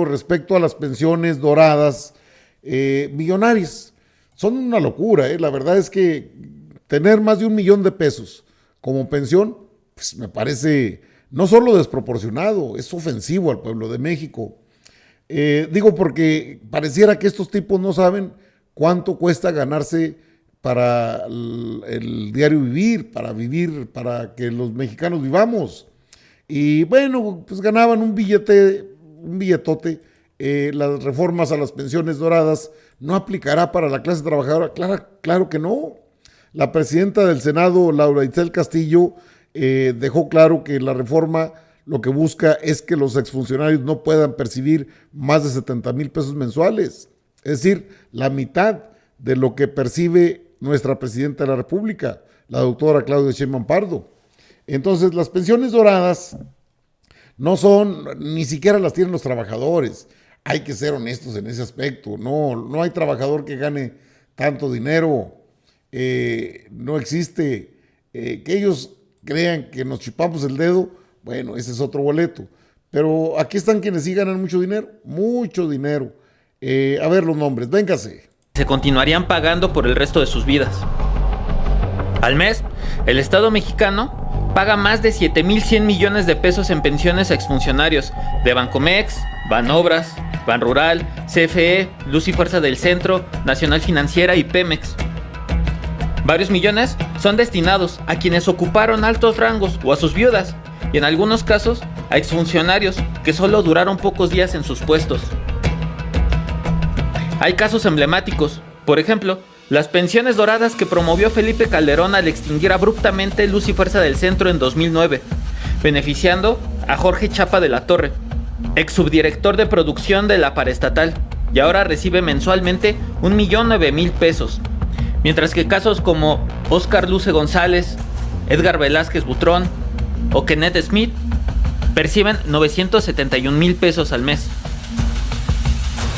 respecto a las pensiones doradas millonarias. Son una locura, La verdad es que tener más de 1 millón de pesos como pensión, pues me parece no solo desproporcionado, es ofensivo al pueblo de México. Digo porque pareciera que estos tipos no saben cuánto cuesta ganarse para el diario vivir, para que los mexicanos vivamos. Y bueno, pues ganaban un billetote. Las reformas a las pensiones doradas no aplicará para la clase trabajadora. Claro que no. La presidenta del Senado, Laura Itzel Castillo, dejó claro que la reforma lo que busca es que los exfuncionarios no puedan percibir más de 70,000 pesos mensuales, es decir, la mitad de lo que percibe nuestra presidenta de la República, la doctora Claudia Sheinbaum Pardo. Entonces, las pensiones doradas no son, ni siquiera las tienen los trabajadores. Hay que ser honestos en ese aspecto. No hay trabajador que gane tanto dinero. No existe. Que ellos crean que nos chupamos el dedo, bueno, ese es otro boleto. Pero aquí están quienes sí ganan mucho dinero. A ver los nombres, véngase. Se continuarían pagando por el resto de sus vidas. Al mes, el Estado mexicano paga más de 7,100 millones de pesos en pensiones a exfuncionarios de Bancomex, Banobras, Banrural, CFE, Luz y Fuerza del Centro, Nacional Financiera y Pemex. Varios millones son destinados a quienes ocuparon altos rangos o a sus viudas, y en algunos casos a exfuncionarios que solo duraron pocos días en sus puestos. Hay casos emblemáticos, por ejemplo, las pensiones doradas que promovió Felipe Calderón al extinguir abruptamente Luz y Fuerza del Centro en 2009, beneficiando a Jorge Chapa de la Torre, ex subdirector de producción de la paraestatal, y ahora recibe mensualmente 1,009,000 pesos, mientras que casos como Óscar Luce González, Edgar Velázquez Butrón o Kenneth Smith perciben 971,000 pesos al mes.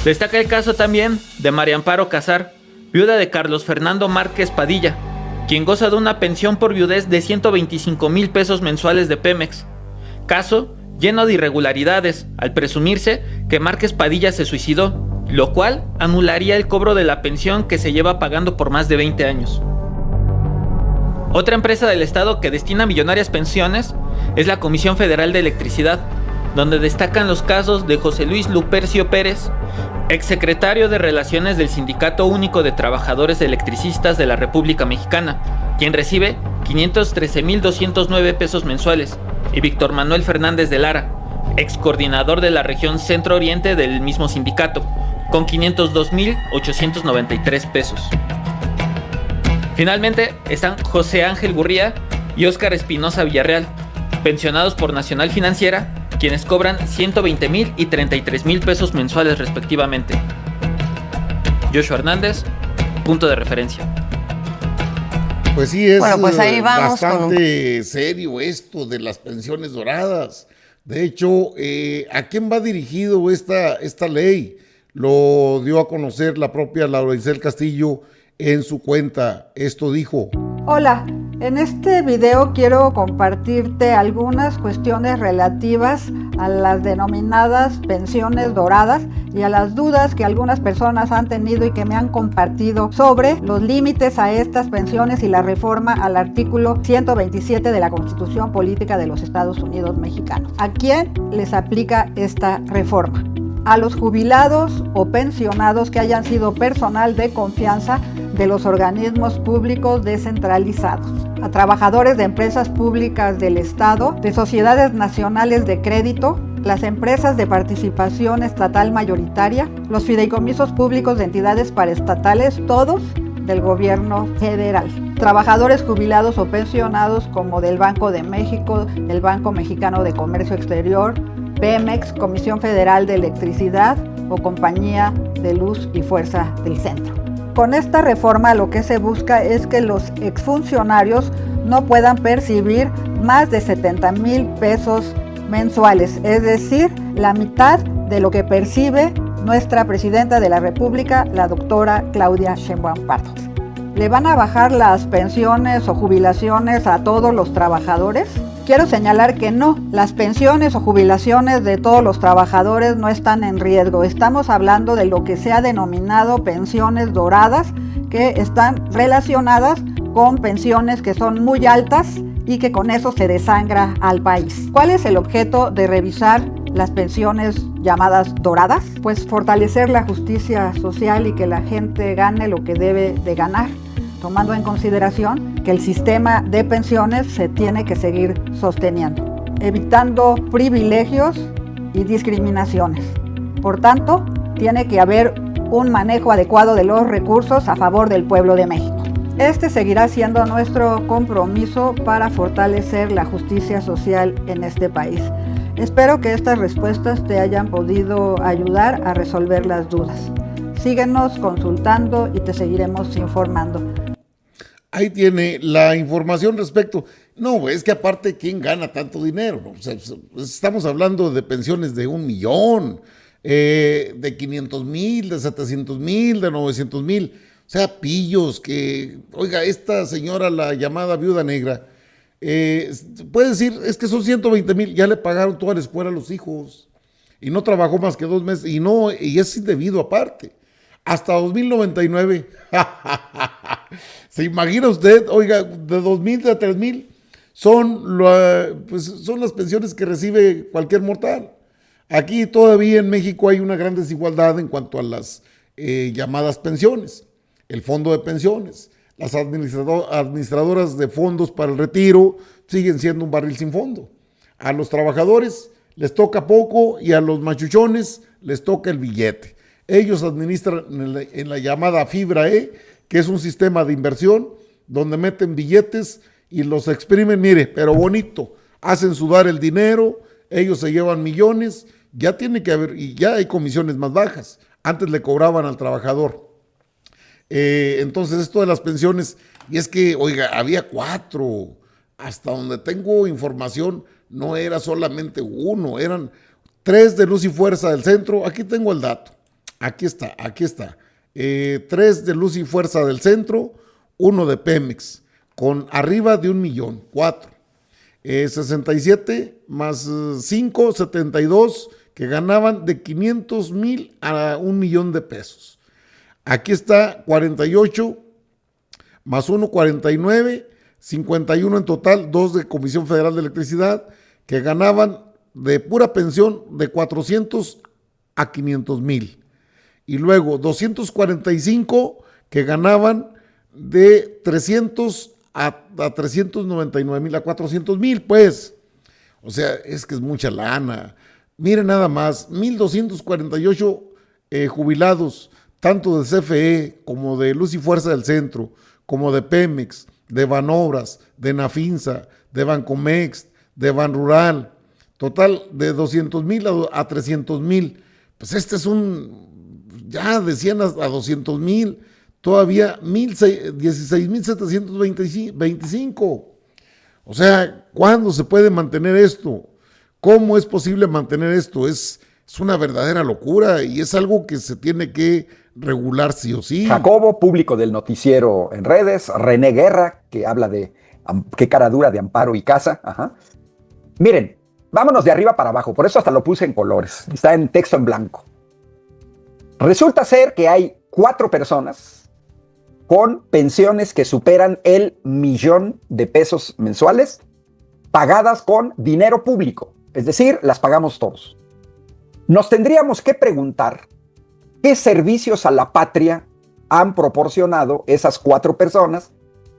Destaca el caso también de María Amparo Casar, viuda de Carlos Fernando Márquez Padilla, quien goza de una pensión por viudez de 125,000 pesos mensuales de Pemex. Caso lleno de irregularidades, al presumirse que Márquez Padilla se suicidó, lo cual anularía el cobro de la pensión que se lleva pagando por más de 20 años. Otra empresa del Estado que destina millonarias pensiones es la Comisión Federal de Electricidad, donde destacan los casos de José Luis Lupercio Pérez, exsecretario de Relaciones del Sindicato Único de Trabajadores Electricistas de la República Mexicana, quien recibe 513,209 pesos mensuales, y Víctor Manuel Fernández de Lara, ex coordinador de la región Centro-Oriente del mismo sindicato, con 502,893 pesos. Finalmente están José Ángel Gurría y Óscar Espinosa Villarreal, pensionados por Nacional Financiera, quienes cobran 120,000 y 33,000 pesos mensuales respectivamente. Joshua Hernández, punto de referencia. Pues sí, es pues ahí vamos bastante serio esto de las pensiones doradas. De hecho, ¿a quién va dirigido esta ley? Lo dio a conocer la propia Laura Itzel Castillo en su cuenta. Esto dijo: Hola, en este video quiero compartirte algunas cuestiones relativas a las denominadas pensiones doradas y a las dudas que algunas personas han tenido y que me han compartido sobre los límites a estas pensiones y la reforma al artículo 127 de la Constitución Política de los Estados Unidos Mexicanos. ¿A quién les aplica esta reforma? A los jubilados o pensionados que hayan sido personal de confianza de los organismos públicos descentralizados, a trabajadores de empresas públicas del Estado, de sociedades nacionales de crédito, las empresas de participación estatal mayoritaria, los fideicomisos públicos de entidades paraestatales, todos del gobierno federal. Trabajadores jubilados o pensionados como del Banco de México, el Banco Mexicano de Comercio Exterior, Pemex, Comisión Federal de Electricidad o Compañía de Luz y Fuerza del Centro. Con esta reforma lo que se busca es que los exfuncionarios no puedan percibir más de 70,000 pesos mensuales, es decir, la mitad de lo que percibe nuestra presidenta de la República, la doctora Claudia Sheinbaum Pardo. ¿Le van a bajar las pensiones o jubilaciones a todos los trabajadores? Quiero señalar que no, las pensiones o jubilaciones de todos los trabajadores no están en riesgo. Estamos hablando de lo que se ha denominado pensiones doradas, que están relacionadas con pensiones que son muy altas y que con eso se desangra al país. ¿Cuál es el objeto de revisar las pensiones llamadas doradas? Pues fortalecer la justicia social y que la gente gane lo que debe de ganar, tomando en consideración que el sistema de pensiones se tiene que seguir sosteniendo, evitando privilegios y discriminaciones. Por tanto, tiene que haber un manejo adecuado de los recursos a favor del pueblo de México. Este seguirá siendo nuestro compromiso para fortalecer la justicia social en este país. Espero que estas respuestas te hayan podido ayudar a resolver las dudas. Síguenos consultando y te seguiremos informando. Ahí tiene la información respecto. No, es que aparte, ¿quién gana tanto dinero? O sea, estamos hablando de pensiones de 1 millón, de 500,000, de 700,000, de 900,000. O sea, pillos que, oiga, esta señora, la llamada viuda negra, puede decir, es que son 120,000, ya le pagaron toda la escuela a los hijos y no trabajó más que 2 meses y es indebido aparte. Hasta 2099. ¿Se imagina usted? Oiga, de 2,000 a 3,000 son las pensiones que recibe cualquier mortal. Aquí todavía en México hay una gran desigualdad en cuanto a las llamadas pensiones. El fondo de pensiones, las administradoras de fondos para el retiro siguen siendo un barril sin fondo. A los trabajadores les toca poco y a los machuchones les toca el billete. Ellos administran en la llamada Fibra E, que es un sistema de inversión donde meten billetes y los exprimen, mire, pero bonito, hacen sudar el dinero, ellos se llevan millones, ya tiene que haber, y ya hay comisiones más bajas, antes le cobraban al trabajador. Entonces esto de las pensiones, y es que, oiga, había 4, hasta donde tengo información, no era solamente 1, eran 3 de Luz y Fuerza del Centro, aquí tengo el dato, aquí está, 3 de Luz y Fuerza del Centro, 1 de Pemex, con arriba de 1 millón, 4, 67 más 5, 72, que ganaban de 500,000 a 1 millón de pesos. Aquí está 48 más 1, 49, 51 en total, 2 de Comisión Federal de Electricidad, que ganaban de pura pensión de 400 a 500,000. Y luego 245 que ganaban de 300 a 399,000, a 400,000, pues. O sea, es que es mucha lana. Miren nada más, 1,248 jubilados, tanto de CFE como de Luz y Fuerza del Centro, como de Pemex, de Banobras, de Nafinsa, de Bancomext, de Banrural, total de 200,000 a 300,000. Pues este es ya decían a 200,000, todavía 16,725. O sea, ¿cuándo se puede mantener esto? ¿Cómo es posible mantener esto? Es una verdadera locura y es algo que se tiene que regular sí o sí. Jacobo, público del noticiero en redes, René Guerra, que habla de qué cara dura de Amparo y Casa. Ajá. Miren, vámonos de arriba para abajo, por eso hasta lo puse en colores, está en texto en blanco. Resulta ser que hay 4 personas con pensiones que superan el 1,000,000 de pesos mensuales, pagadas con dinero público, es decir, las pagamos todos. Nos tendríamos que preguntar qué servicios a la patria han proporcionado esas 4 personas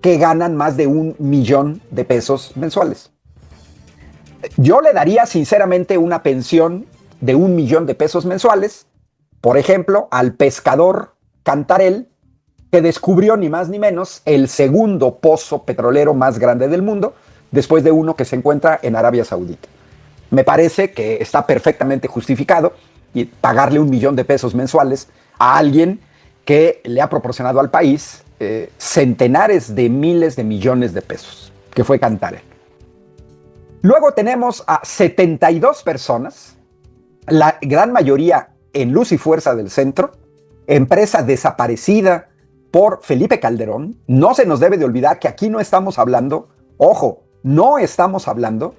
que ganan más de 1,000,000 de pesos mensuales. Yo le daría sinceramente una pensión de 1,000,000 de pesos mensuales, por ejemplo, al pescador Cantarell, que descubrió ni más ni menos el segundo pozo petrolero más grande del mundo, después de uno que se encuentra en Arabia Saudita. Me parece que está perfectamente justificado y pagarle 1,000,000 de pesos mensuales a alguien que le ha proporcionado al país centenares de miles de millones de pesos, que fue Cantarell. Luego tenemos a 72 personas, la gran mayoría en Luz y Fuerza del Centro, empresa desaparecida por Felipe Calderón. No se nos debe de olvidar que aquí no estamos hablando, ojo, No estamos hablando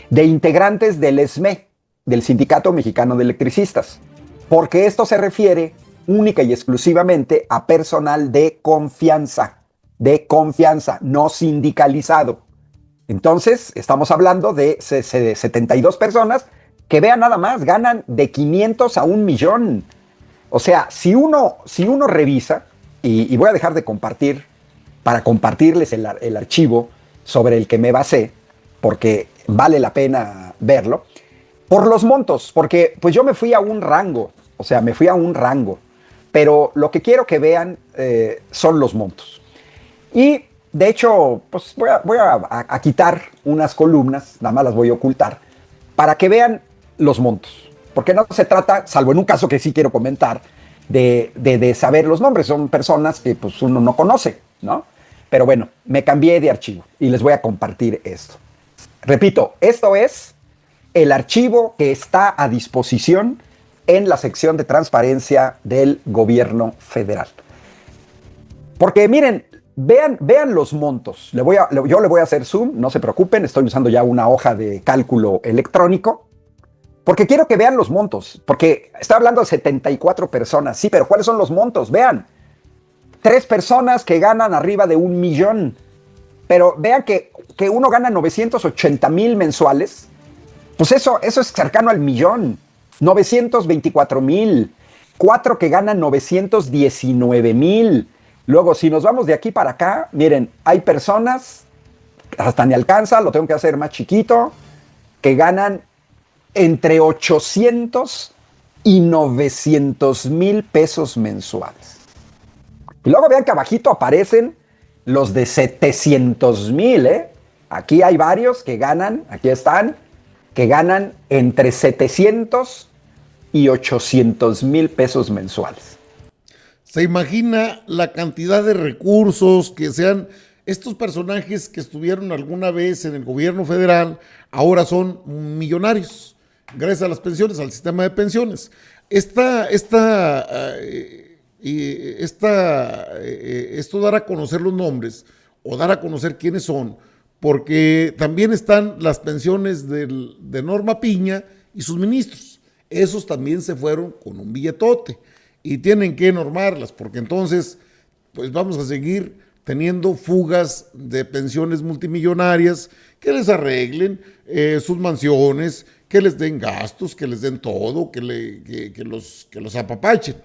de integrantes del SME, del Sindicato Mexicano de Electricistas, porque esto se refiere única y exclusivamente a personal de confianza, no sindicalizado. Entonces, estamos hablando de 72 personas que, vean nada más, ganan de 500 a 1 millón. O sea, si uno revisa, y voy a dejar de compartir para compartirles el archivo sobre el que me basé, porque vale la pena verlo, por los montos, porque pues yo me fui a un rango, pero lo que quiero que vean son los montos. Y de hecho, pues voy a quitar unas columnas, nada más las voy a ocultar, para que vean los montos. Porque no se trata, salvo en un caso que sí quiero comentar, de saber los nombres. Son personas que pues uno no conoce, ¿no? Pero bueno, me cambié de archivo y les voy a compartir esto. Repito, esto es el archivo que está a disposición en la sección de transparencia del gobierno federal. Porque miren, vean los montos. Yo le voy a hacer zoom, no se preocupen, estoy usando ya una hoja de cálculo electrónico, porque quiero que vean los montos, porque está hablando de 74 personas, sí, pero ¿cuáles son los montos? Vean, 3 personas que ganan arriba de 1 millón, pero vean que uno gana 980,000 mensuales, pues eso es cercano al millón. 924,000, 4 que ganan 919,000. Luego, si nos vamos de aquí para acá, miren, hay personas, hasta ni alcanza, lo tengo que hacer más chiquito, que ganan entre 800 y 900,000 pesos mensuales. Y luego vean que abajito aparecen los de 700,000, ¿eh? Aquí hay varios que ganan, aquí están, que ganan entre 700 y 800,000 pesos mensuales. ¿Se imagina la cantidad de recursos que sean estos personajes que estuvieron alguna vez en el gobierno federal, ahora son millonarios, gracias a las pensiones, al sistema de pensiones? Esto dar a conocer los nombres o dar a conocer quiénes son, porque también están las pensiones de Norma Piña y sus ministros. Esos también se fueron con un billetote y tienen que normarlas, porque entonces pues vamos a seguir teniendo fugas de pensiones multimillonarias que les arreglen sus mansiones, que les den gastos, que les den todo, que los apapachen.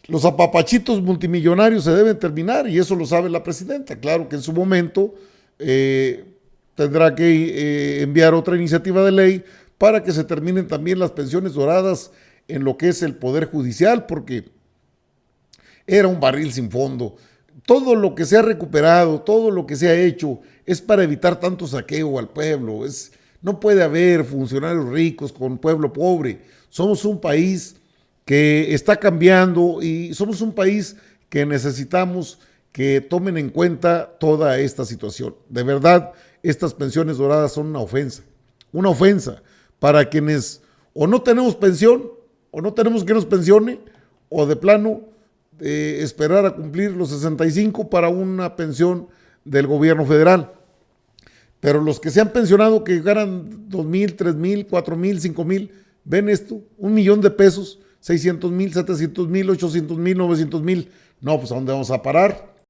Los apapachitos multimillonarios se deben terminar y eso lo sabe la presidenta. Claro que en su momento tendrá que enviar otra iniciativa de ley para que se terminen también las pensiones doradas en lo que es el Poder Judicial, porque era un barril sin fondo. Todo lo que se ha recuperado, todo lo que se ha hecho es para evitar tanto saqueo al pueblo. No puede haber funcionarios ricos con pueblo pobre. Somos un país que está cambiando y somos un país que necesitamos que tomen en cuenta toda esta situación. De verdad, estas pensiones doradas son una ofensa para quienes o no tenemos pensión, o no tenemos que nos pensione, o de plano esperar a cumplir los 65 para una pensión del gobierno federal. Pero los que se han pensionado, que ganan 2,000, 3,000, 4,000, 5,000, ven esto, 1 millón de pesos, 600,000, 700,000, 800,000, 900,000. No, pues ¿a dónde vamos a parar?